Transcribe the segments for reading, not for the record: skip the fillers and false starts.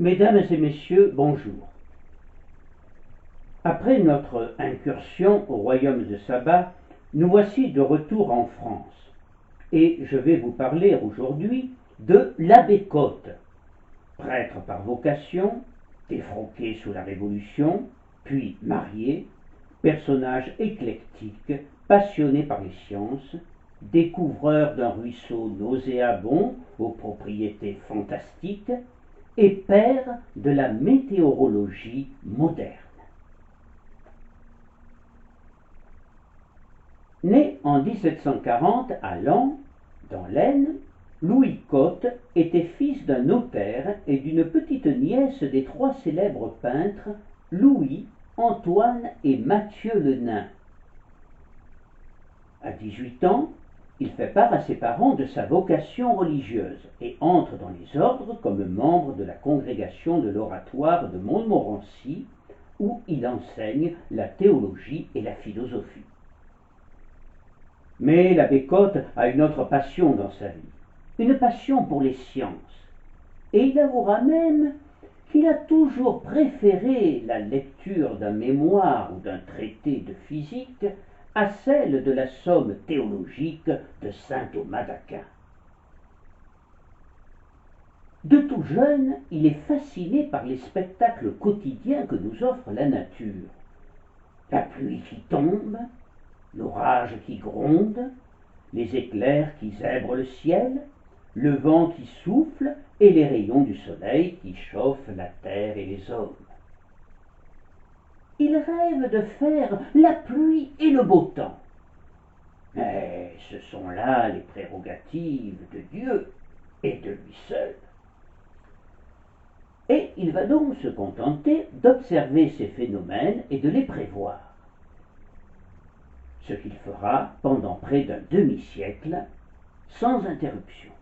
Mesdames et messieurs, bonjour. Après notre incursion au royaume de Saba, nous voici de retour en France. Et je vais vous parler aujourd'hui de l'abbé Cotte, prêtre par vocation, défroqué sous la Révolution, puis marié, personnage éclectique, passionné par les sciences, découvreur d'un ruisseau nauséabond aux propriétés fantastiques, et père de la météorologie moderne. Né en 1740 à Laon, dans l'Aisne, Louis Cotte était fils d'un notaire et d'une petite nièce des trois célèbres peintres Louis, Antoine et Mathieu le Nain. À 18 ans, il fait part à ses parents de sa vocation religieuse et entre dans les ordres comme membre de la congrégation de l'Oratoire de Montmorency, où il enseigne la théologie et la philosophie. Mais l'abbé Cotte a une autre passion dans sa vie, une passion pour les sciences, et il avouera même qu'il a toujours préféré la lecture d'un mémoire ou d'un traité de physique à celle de la somme théologique de saint Thomas d'Aquin. De tout jeune, il est fasciné par les spectacles quotidiens que nous offre la nature. La pluie qui tombe, l'orage qui gronde, les éclairs qui zèbrent le ciel, le vent qui souffle et les rayons du soleil qui chauffent la terre et les hommes. Il rêve de faire la pluie et le beau temps. Mais ce sont là les prérogatives de Dieu et de lui seul. Et il va donc se contenter d'observer ces phénomènes et de les prévoir. Ce qu'il fera pendant près d'un demi-siècle, sans interruption.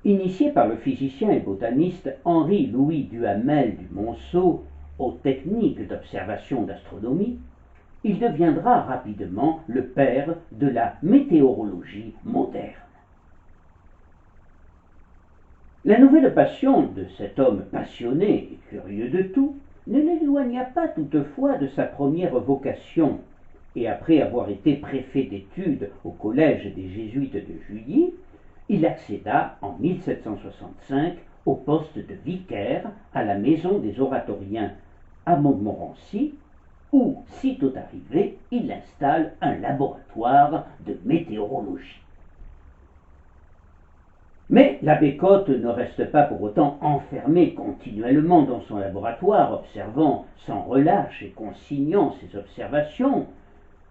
Initié par le physicien et botaniste Henri-Louis Duhamel du Monceau aux techniques d'observation d'astronomie, il deviendra rapidement le père de la météorologie moderne. La nouvelle passion de cet homme passionné et curieux de tout ne l'éloigna pas toutefois de sa première vocation, et après avoir été préfet d'études au collège des Jésuites de Juilly, il accéda en 1765 au poste de vicaire à la maison des oratoriens à Montmorency, où, sitôt arrivé, il installe un laboratoire de météorologie. Mais l'abbé Cotte ne reste pas pour autant enfermé continuellement dans son laboratoire, observant sans relâche et consignant ses observations.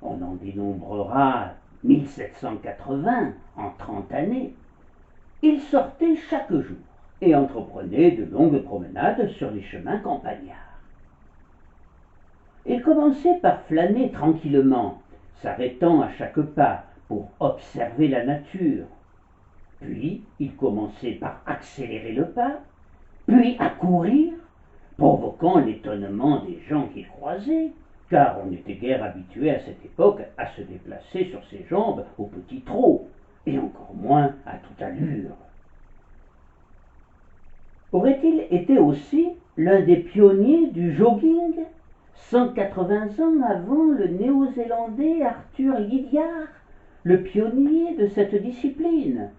On en dénombrera 1780 en 30 années. Il sortait chaque jour et entreprenait de longues promenades sur les chemins campagnards. Il commençait par flâner tranquillement, s'arrêtant à chaque pas pour observer la nature. Puis il commençait par accélérer le pas, puis à courir, provoquant l'étonnement des gens qu'il croisait, car on n'était guère habitué à cette époque à se déplacer sur ses jambes au petit trot, et encore moins à toute allure. Aurait-il été aussi l'un des pionniers du jogging, 180 ans avant le néo-zélandais Arthur Lydiard, le pionnier de cette discipline?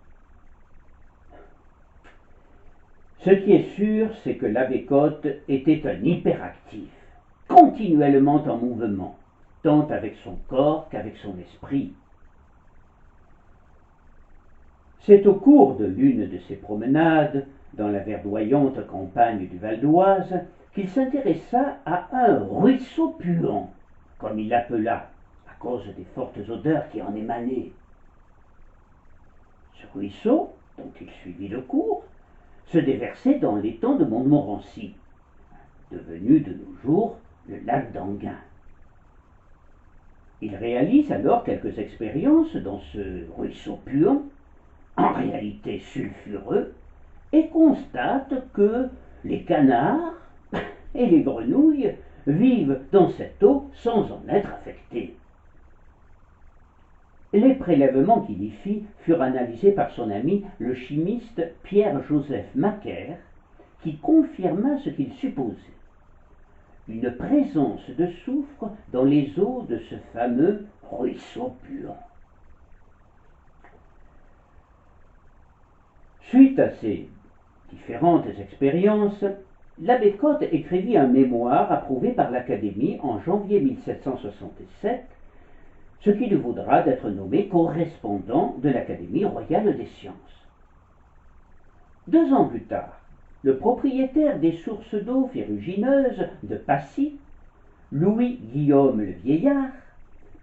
Ce qui est sûr, c'est que l'abbé Cotte était un hyperactif, continuellement en mouvement, tant avec son corps qu'avec son esprit. C'est au cours de l'une de ses promenades, dans la verdoyante campagne du Val d'Oise, qu'il s'intéressa à un ruisseau puant, comme il l'appela, à cause des fortes odeurs qui en émanaient. Ce ruisseau, dont il suivit le cours, se déversait dans l'étang de Montmorency, devenu de nos jours le lac d'Enghien. Il réalise alors quelques expériences dans ce ruisseau puant, en réalité sulfureux, et constate que les canards et les grenouilles vivent dans cette eau sans en être affectés. Les prélèvements qu'il y fit furent analysés par son ami le chimiste Pierre-Joseph Macquer, qui confirma ce qu'il supposait, une présence de soufre dans les eaux de ce fameux ruisseau puant. Suite à ces différentes expériences, l'abbé Cotte écrivit un mémoire approuvé par l'Académie en janvier 1767, ce qui lui vaudra d'être nommé correspondant de l'Académie royale des sciences. 2 ans plus tard, le propriétaire des sources d'eau ferrugineuses de Passy, Louis-Guillaume le Vieillard,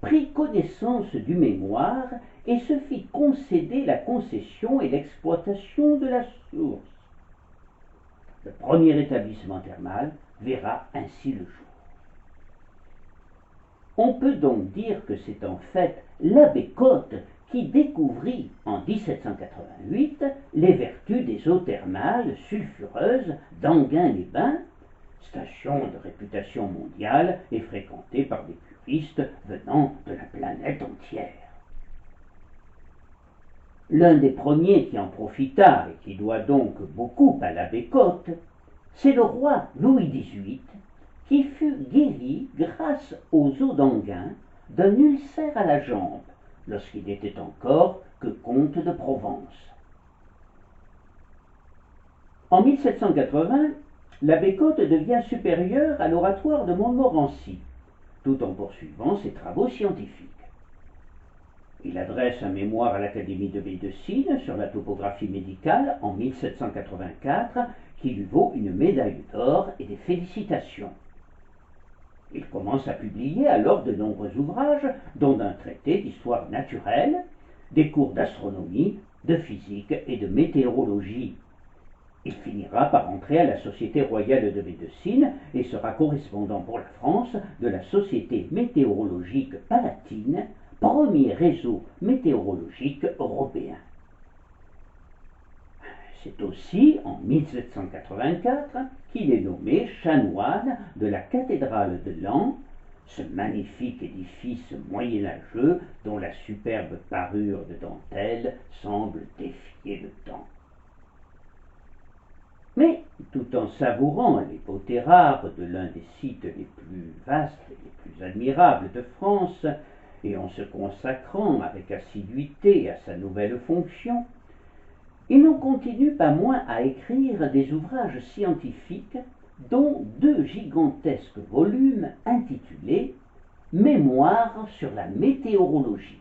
prit connaissance du mémoire et se fit concéder la concession et l'exploitation de la source. Le premier établissement thermal verra ainsi le jour. On peut donc dire que c'est en fait l'abbé Cotte qui découvrit en 1788 les vertus des eaux thermales sulfureuses d'Enghien-les-Bains, station de réputation mondiale et fréquentée par des puristes venant de la planète entière. L'un des premiers qui en profita et qui doit donc beaucoup à l'abbé Cotte, c'est le roi Louis XVIII, qui fut guéri grâce aux eaux d'Enghien d'un ulcère à la jambe, lorsqu'il n'était encore que comte de Provence. En 1780, l'abbé Cotte devient supérieur à l'oratoire de Montmorency, tout en poursuivant ses travaux scientifiques. Il adresse un mémoire à l'Académie de médecine sur la topographie médicale en 1784, qui lui vaut une médaille d'or et des félicitations. Il commence à publier alors de nombreux ouvrages, dont un traité d'histoire naturelle, des cours d'astronomie, de physique et de météorologie. Il finira par entrer à la Société royale de médecine et sera correspondant pour la France de la Société météorologique palatine, premier réseau météorologique européen. C'est aussi en 1784 qu'il est nommé chanoine de la cathédrale de Laon, ce magnifique édifice moyenâgeux dont la superbe parure de dentelle semble défier le temps. Mais, tout en savourant les beautés rares de l'un des sites les plus vastes et les plus admirables de France, et en se consacrant avec assiduité à sa nouvelle fonction, il n'en continue pas moins à écrire des ouvrages scientifiques, dont 2 gigantesques volumes intitulés « Mémoires sur la météorologie ».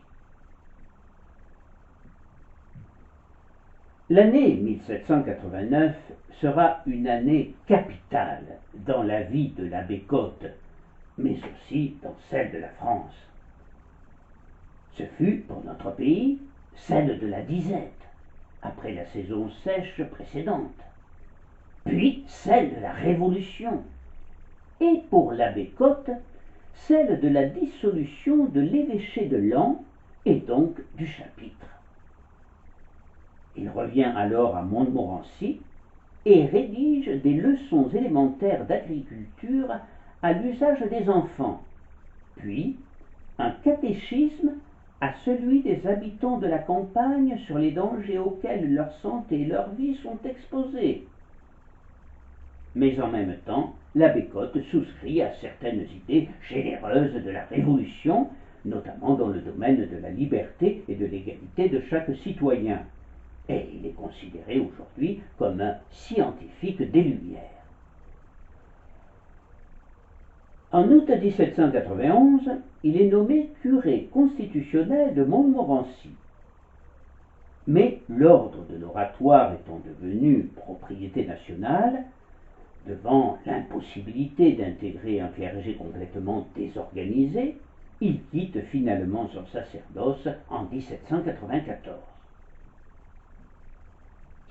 L'année 1789 sera une année capitale dans la vie de l'abbé Cotte, mais aussi dans celle de la France. Ce fut, pour notre pays, celle de la disette, après la saison sèche précédente, puis celle de la Révolution, et pour l'abbé Cotte, celle de la dissolution de l'évêché de Laon et donc du chapitre. Il revient alors à Montmorency et rédige des leçons élémentaires d'agriculture à l'usage des enfants, puis un catéchisme à celui des habitants de la campagne sur les dangers auxquels leur santé et leur vie sont exposés. Mais en même temps, l'abbé Cotte souscrit à certaines idées généreuses de la Révolution, notamment dans le domaine de la liberté et de l'égalité de chaque citoyen. Et il est considéré aujourd'hui comme un scientifique des Lumières. En août 1791, il est nommé curé constitutionnel de Montmorency. Mais l'ordre de l'oratoire étant devenu propriété nationale, devant l'impossibilité d'intégrer un clergé complètement désorganisé, il quitte finalement son sacerdoce en 1794.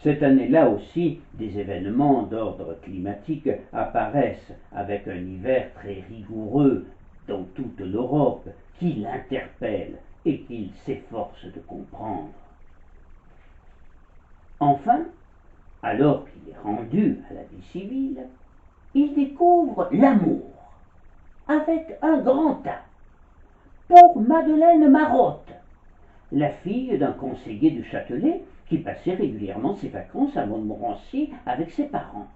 Cette année-là aussi, des événements d'ordre climatique apparaissent avec un hiver très rigoureux dans toute l'Europe qui l'interpelle et qu'il s'efforce de comprendre. Enfin, alors qu'il est rendu à la vie civile, il découvre l'amour avec un grand A pour Madeleine Marotte, la fille d'un conseiller du Châtelet qui passait régulièrement ses vacances à Montmorency avec ses parents.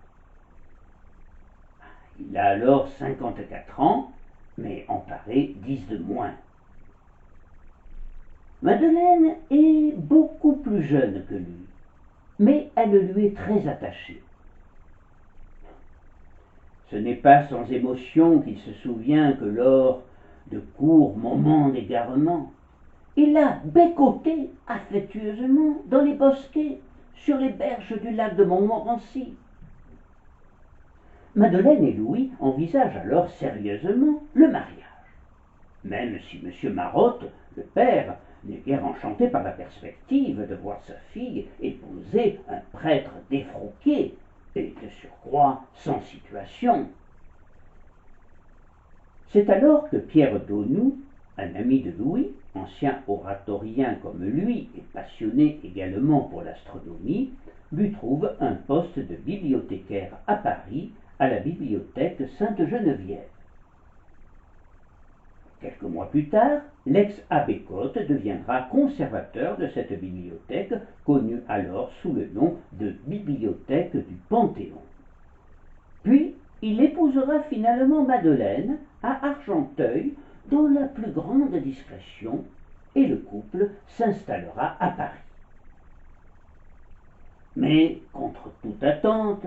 Il a alors 54 ans, mais en paraît 10 de moins. Madeleine est beaucoup plus jeune que lui, mais elle lui est très attachée. Ce n'est pas sans émotion qu'il se souvient que lors de courts moments d'égarement, il l'a bécotée affectueusement dans les bosquets sur les berges du lac de Montmorency. Madeleine et Louis envisagent alors sérieusement le mariage, même si M. Marotte, le père, n'est guère enchanté par la perspective de voir sa fille épouser un prêtre défroqué et de surcroît sans situation. C'est alors que Pierre d'Aunoux, un ami de Louis, ancien oratorien comme lui et passionné également pour l'astronomie, lui trouve un poste de bibliothécaire à Paris, à la bibliothèque Sainte-Geneviève. Quelques mois plus tard, l'ex-abbé Cotte deviendra conservateur de cette bibliothèque, connue alors sous le nom de Bibliothèque du Panthéon. Puis, il épousera finalement Madeleine à Argenteuil dans la plus grande discrétion, et le couple s'installera à Paris. Mais, contre toute attente,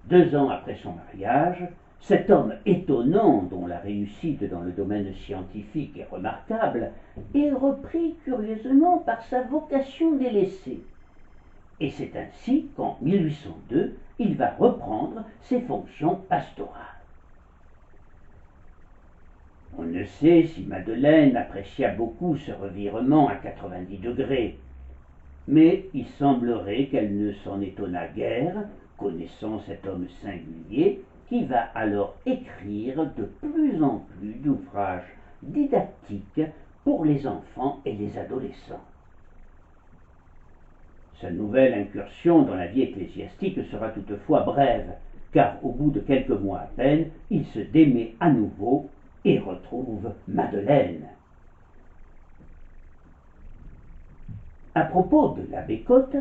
2 ans après son mariage, cet homme étonnant, dont la réussite dans le domaine scientifique est remarquable, est repris curieusement par sa vocation délaissée. Et c'est ainsi qu'en 1802, il va reprendre ses fonctions pastorales. On ne sait si Madeleine apprécia beaucoup ce revirement à 90 degrés, mais il semblerait qu'elle ne s'en étonna guère, connaissant cet homme singulier, qui va alors écrire de plus en plus d'ouvrages didactiques pour les enfants et les adolescents. Sa nouvelle incursion dans la vie ecclésiastique sera toutefois brève, car au bout de quelques mois à peine, il se démet à nouveau et retrouve Madeleine. À propos de l'abbé Cotte,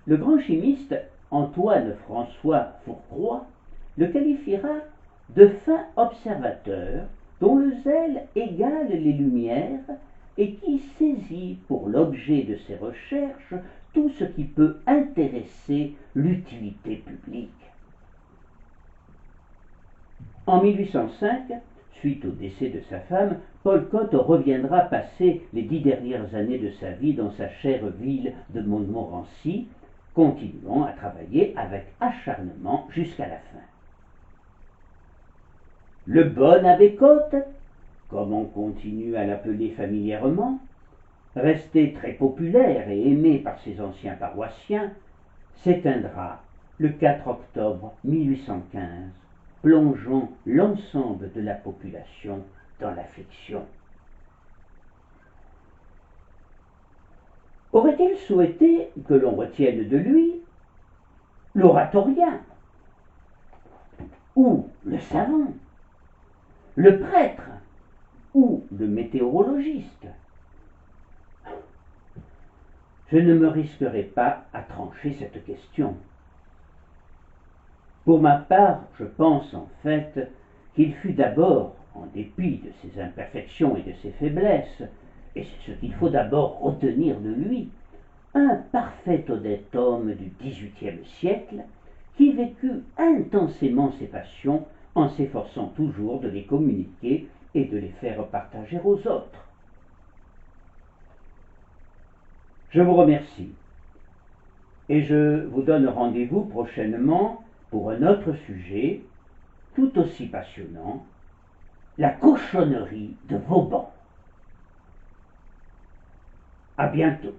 le grand chimiste Antoine-François Fourcroy le qualifiera de fin observateur dont le zèle égale les lumières et qui saisit pour l'objet de ses recherches tout ce qui peut intéresser l'utilité publique. En 1805, suite au décès de sa femme, Paul Cotte reviendra passer les 10 dernières années de sa vie dans sa chère ville de Montmorency, continuant à travailler avec acharnement jusqu'à la fin. Le bon abbé Cotte, comme on continue à l'appeler familièrement, resté très populaire et aimé par ses anciens paroissiens, s'éteindra le 4 octobre 1815, plongeant l'ensemble de la population dans l'affliction. Aurait-il souhaité que l'on retienne de lui l'oratorien, ou le savant, le prêtre, ou le météorologiste? Je ne me risquerai pas à trancher cette question. Pour ma part, je pense en fait qu'il fut d'abord, en dépit de ses imperfections et de ses faiblesses, et c'est ce qu'il faut d'abord retenir de lui, un parfait honnête homme du XVIIIe siècle qui vécut intensément ses passions en s'efforçant toujours de les communiquer et de les faire partager aux autres. Je vous remercie et je vous donne rendez-vous prochainement pour un autre sujet tout aussi passionnant, la cochonnerie de Vauban. À bientôt.